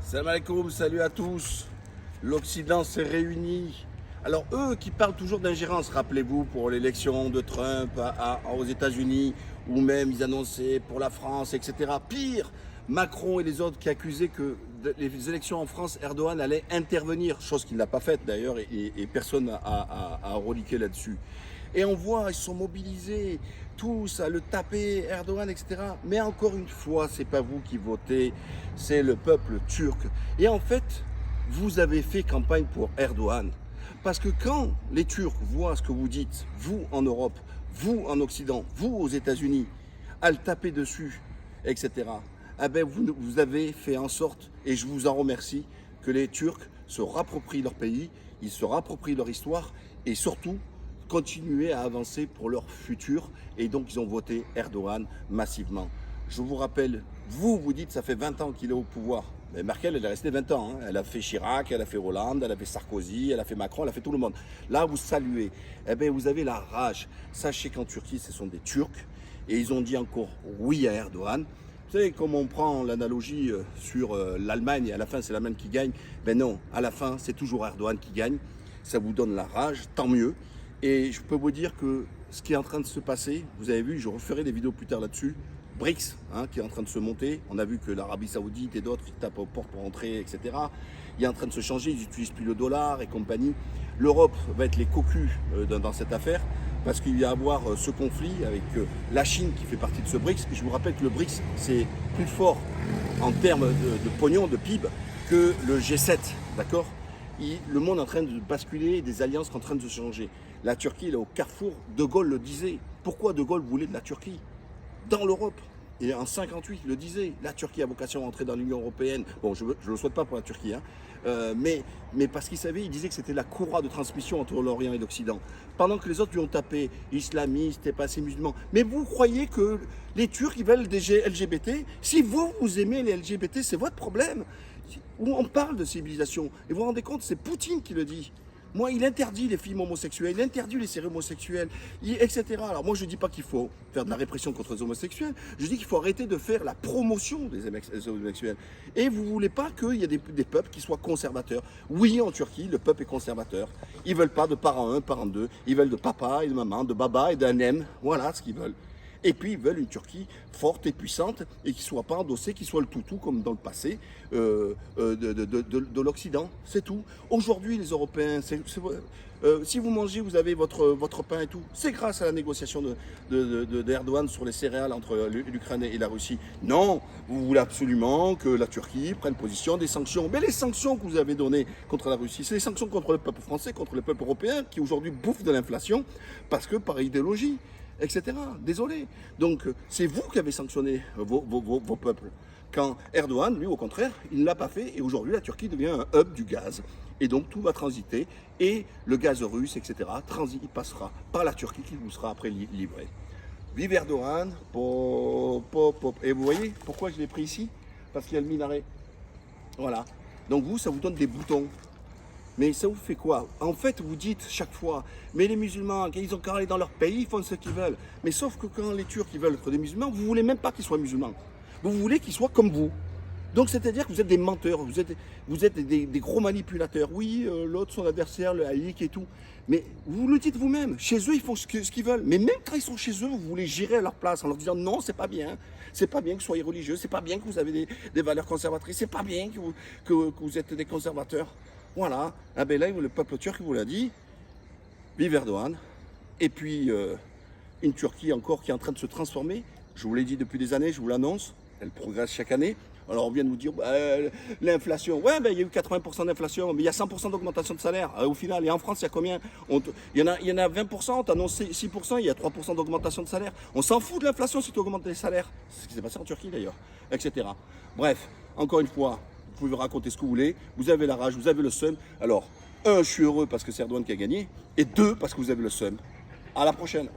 Salam alaikum, salut à tous. L'Occident s'est réuni. Alors eux qui parlent toujours d'ingérence, rappelez-vous pour l'élection de Trump aux États-Unis, ou même ils annonçaient pour la France, etc. Pire, Macron et les autres qui accusaient que les élections en France, Erdogan allait intervenir, chose qu'il n'a pas faite d'ailleurs, et personne n'a reliqué là-dessus. Et on voit, ils sont mobilisés, tous à le taper, Erdogan, etc. Mais encore une fois, c'est pas vous qui votez, c'est le peuple turc. Et en fait, vous avez fait campagne pour Erdogan. Parce que quand les Turcs voient ce que vous dites, vous en Europe, vous en Occident, vous aux États-Unis, à le taper dessus, etc., eh ben vous avez fait en sorte, et je vous en remercie, que les Turcs se rapproprient leur pays, ils se rapproprient leur histoire, et surtout, continuer à avancer pour leur futur. Et donc, ils ont voté Erdogan massivement. Je vous rappelle, vous dites, ça fait 20 ans qu'il est au pouvoir. Mais Merkel, elle est restée 20 ans. Hein. Elle a fait Chirac, elle a fait Hollande, elle a fait Sarkozy, elle a fait Macron, elle a fait tout le monde. Là, vous saluez. Eh bien, vous avez la rage. Sachez qu'en Turquie, ce sont des Turcs. Et ils ont dit encore oui à Erdogan. Vous savez, comme on prend l'analogie sur l'Allemagne, et à la fin, c'est l'Allemagne qui gagne. Ben non, à la fin, c'est toujours Erdogan qui gagne. Ça vous donne la rage, tant mieux. Et je peux vous dire que ce qui est en train de se passer, vous avez vu, je referai des vidéos plus tard là-dessus, BRICS, qui est en train de se monter. On a vu que l'Arabie Saoudite et d'autres, ils tapent aux portes pour entrer, etc. Il est en train de se changer, ils n'utilisent plus le dollar et compagnie. L'Europe va être les cocus dans cette affaire, parce qu'il va y avoir ce conflit avec la Chine qui fait partie de ce BRICS. Et je vous rappelle que le BRICS, c'est plus fort en termes de pognon, de PIB, que le G7, d'accord ? Le monde est en train de basculer, des alliances sont en train de se changer. La Turquie est au carrefour. De Gaulle le disait. Pourquoi De Gaulle voulait de la Turquie dans l'Europe? Et en 58, il le disait. La Turquie a vocation à entrer dans l'Union européenne. Bon, je ne le souhaite pas pour la Turquie, mais parce qu'il savait, il disait que c'était la courroie de transmission entre l'Orient et l'Occident. Pendant que les autres lui ont tapé islamistes et passé musulmans. Mais vous croyez que les Turcs, ils veulent des LGBT? Si vous aimez les LGBT, c'est votre problème. On parle de civilisation. Et vous vous rendez compte, c'est Poutine qui le dit. Moi, il interdit les films homosexuels, il interdit les séries homosexuelles, etc. Alors moi, je ne dis pas qu'il faut faire de la répression contre les homosexuels, je dis qu'il faut arrêter de faire la promotion des homosexuels. Et vous ne voulez pas qu'il y ait des peuples qui soient conservateurs. Oui, en Turquie, le peuple est conservateur. Ils ne veulent pas de parent 1, parent 2, ils veulent de papa et de maman, de baba et d'un M. Voilà ce qu'ils veulent. Et puis ils veulent une Turquie forte et puissante et qui ne soit pas endossée, qui soit le toutou comme dans le passé de l'Occident. C'est tout. Aujourd'hui, les Européens, si vous mangez, vous avez votre pain et tout. C'est grâce à la négociation d'Erdogan sur les céréales entre l'Ukraine et la Russie. Non, vous voulez absolument que la Turquie prenne position des sanctions. Mais les sanctions que vous avez données contre la Russie, c'est les sanctions contre le peuple français, contre le peuple européen qui aujourd'hui bouffe de l'inflation parce que par idéologie, etc. Désolé. Donc, c'est vous qui avez sanctionné vos peuples. Quand Erdogan, lui, au contraire, il ne l'a pas fait. Et aujourd'hui, la Turquie devient un hub du gaz. Et donc, tout va transiter. Et le gaz russe, etc., il passera par la Turquie qui vous sera après livré. Vive Erdogan. Pop, pop, pop. Et vous voyez pourquoi je l'ai pris ici? Parce qu'il y a le minaret. Voilà. Donc, vous, ça vous donne des boutons. Mais ça vous fait quoi? En fait, vous dites chaque fois, mais les musulmans, quand ils ont qu'à aller dans leur pays, ils font ce qu'ils veulent. Mais sauf que quand les Turcs ils veulent être des musulmans, vous ne voulez même pas qu'ils soient musulmans. Vous voulez qu'ils soient comme vous. Donc c'est-à-dire que vous êtes des menteurs, vous êtes des gros manipulateurs. Oui, l'autre, son adversaire, le haïk et tout. Mais vous le dites vous-même, chez eux, ils font ce qu'ils veulent. Mais même quand ils sont chez eux, vous voulez gérer à leur place en leur disant non, c'est pas bien. C'est pas bien que vous soyez religieux, c'est pas bien que vous avez des valeurs conservatrices, c'est pas bien que vous êtes des conservateurs. Voilà, ah ben là, le peuple turc vous l'a dit, vive Erdogan, et puis une Turquie encore qui est en train de se transformer, je vous l'ai dit depuis des années, je vous l'annonce, elle progresse chaque année. Alors on vient de nous dire, l'inflation, ouais, ben, il y a eu 80% d'inflation, mais il y a 100% d'augmentation de salaire, au final, et en France, il y a combien? Il y en a 20%, on t'annonce 6%, il y a 3% d'augmentation de salaire. On s'en fout de l'inflation si tu augmentes les salaires, c'est ce qui s'est passé en Turquie d'ailleurs, etc. Bref, encore une fois, vous pouvez raconter ce que vous voulez, vous avez la rage, vous avez le seum. Alors, un, je suis heureux parce que c'est Erdogan qui a gagné, et deux, parce que vous avez le seum. À la prochaine.